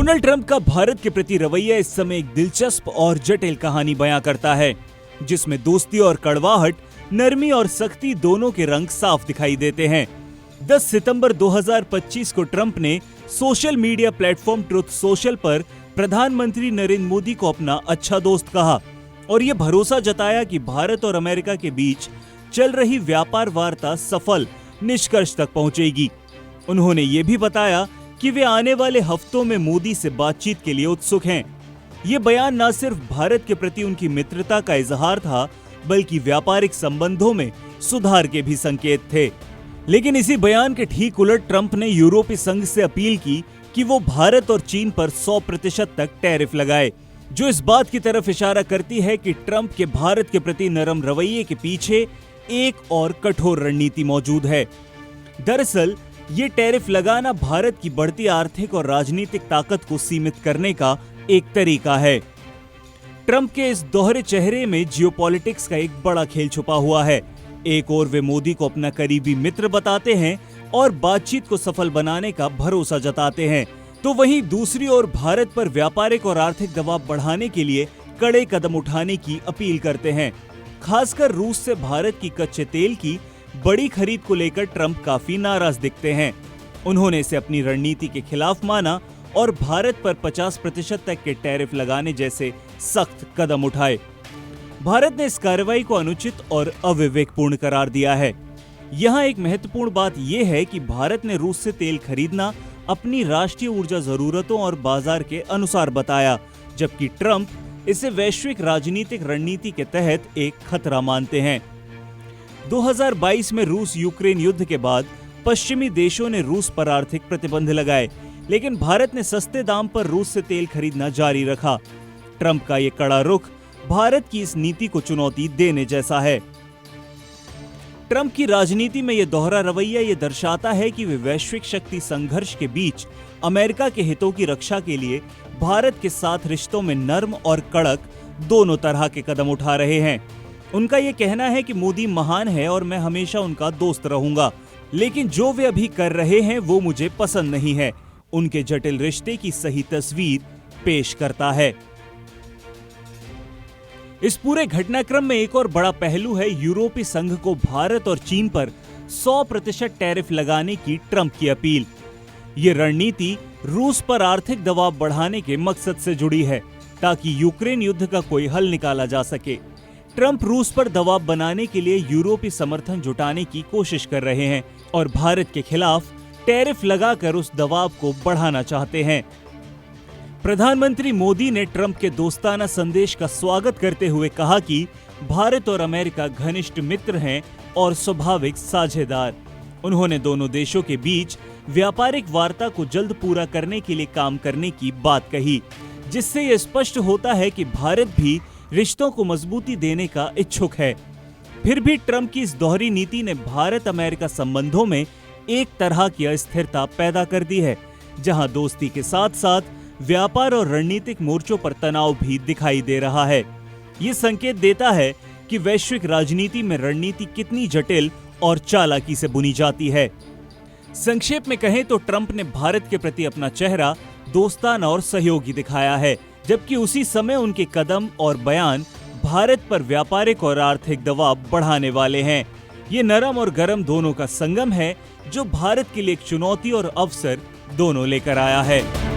Donald Trump का भारत के प्रति रवैया इस समय एक दिलचस्प और जटिल कहानी बयां करता है, जिसमें दोस्ती और कड़वाहट, नरमी और सख्ती दोनों के रंग साफ दिखाई देते हैं। 10 सितंबर 2025 को ट्रंप ने social media platform truth social पर प्रधानमंत्री नरेंद्र मोदी को अपना अच्छा दोस्त कहा और ये भरोसा जताया कि भारत और अमेरिका के बीच चल रही व्यापार वार्ता सफल निष्कर्ष तक पहुंचेगी। उन्होंने ये भी बताया कि वे आने वाले हफ्तों में मोदी से बातचीत के लिए उत्सुक हैं। ये बयान न सिर्फ भारत के प्रति उनकी मित्रता का इजहार था, बल्कि व्यापारिक संबंधों में सुधार के भी संकेत थे। लेकिन इसी बयान के ठीक उलट ट्रंप ने यूरोपीय संघ से अपील की कि वो भारत और चीन पर 100% तक टैरिफ लगाए, जो इस बात की तरफ इशारा करती है कि ट्रंप के भारत के प्रति नरम रवैये के पीछे एक और कठोर रणनीति मौजूद है। दरअसल ये टैरिफ लगाना भारत की बढ़ती आर्थिक और राजनीतिक ताकत को सीमित करने का एक तरीका है। ट्रंप के इस दोहरे चेहरे में जियोपॉलिटिक्स का एक बड़ा खेल छुपा हुआ है। एक ओर वे मोदी को अपना करीबी मित्र बताते हैं और बातचीत को सफल बनाने का भरोसा जताते हैं, तो वहीं दूसरी ओर भारत पर व्यापारिक और आर्थिक दबाव बढ़ाने के लिए कड़े कदम उठाने की अपील करते हैं। खासकर रूस से भारत की कच्चे तेल की बड़ी खरीद को लेकर ट्रंप काफी नाराज दिखते हैं। उन्होंने इसे अपनी रणनीति के खिलाफ माना और भारत पर 50% तक के टैरिफ लगाने जैसे सख्त कदम उठाए। भारत ने इस कार्रवाई को अनुचित और अविवेकपूर्ण करार दिया है। यहाँ एक महत्वपूर्ण बात यह है कि भारत ने रूस से तेल खरीदना अपनी राष्ट्रीय ऊर्जा जरूरतों और बाजार के अनुसार बताया, जबकि ट्रंप इसे वैश्विक राजनीतिक रणनीति के तहत एक खतरा मानते हैं। 2022 में रूस यूक्रेन युद्ध के बाद पश्चिमी देशों ने रूस पर आर्थिक प्रतिबंध लगाए, लेकिन भारत ने सस्ते दाम पर रूस से तेल खरीदना जारी रखा। ट्रंप का ये कड़ा रुख भारत की इस नीति को चुनौती देने जैसा है। ट्रंप की राजनीति में यह दोहरा रवैया ये दर्शाता है कि वे वैश्विक शक्ति संघर्ष के बीच अमेरिका के हितों की रक्षा के लिए भारत के साथ रिश्तों में नर्म और कड़क दोनों तरह के कदम उठा रहे हैं। उनका ये कहना है कि मोदी महान है और मैं हमेशा उनका दोस्त रहूंगा, लेकिन जो वे अभी कर रहे हैं वो मुझे पसंद नहीं है। उनके जटिल रिश्ते की सही तस्वीर पेश करता है। इस पूरे घटनाक्रम में एक और बड़ा पहलू है यूरोपीय संघ को भारत और चीन पर 100% टैरिफ लगाने की ट्रंप की अपील। ये रणनीति रूस पर आर्थिक दबाव बढ़ाने के मकसद से जुड़ी है, ताकि यूक्रेन युद्ध का कोई हल निकाला जा सके। ट्रंप रूस पर दबाव बनाने के लिए यूरोपीय समर्थन जुटाने की कोशिश कर रहे हैं और भारत के खिलाफ टैरिफ लगाकर उस दबाव को बढ़ाना चाहते हैं। प्रधानमंत्री मोदी ने ट्रंप के दोस्ताना संदेश का स्वागत करते हुए कहा कि भारत और अमेरिका घनिष्ठ मित्र हैं और स्वाभाविक साझेदार। उन्होंने दोनों देशों के बीच व्यापारिक वार्ता को जल्द पूरा करने के लिए काम करने की बात कही, जिससे यह स्पष्ट होता है कि भारत भी रिश्तों को मजबूती देने का इच्छुक है। फिर भी ट्रंप की इस दोहरी नीति ने भारत अमेरिका संबंधों में एक तरह की अस्थिरता पैदा कर दी है, जहां दोस्ती के साथ साथ व्यापार और रणनीतिक मोर्चों पर तनाव भी दिखाई दे रहा है। ये संकेत देता है कि वैश्विक राजनीति में रणनीति कितनी जटिल और चालाकी से बुनी जाती है। संक्षेप में कहें तो ट्रंप ने भारत के प्रति अपना चेहरा दोस्ताना और सहयोगी दिखाया है, जबकि उसी समय उनके कदम और बयान भारत पर व्यापारिक और आर्थिक दबाव बढ़ाने वाले हैं। ये नरम और गर्म दोनों का संगम है, जो भारत के लिए एक चुनौती और अवसर दोनों लेकर आया है।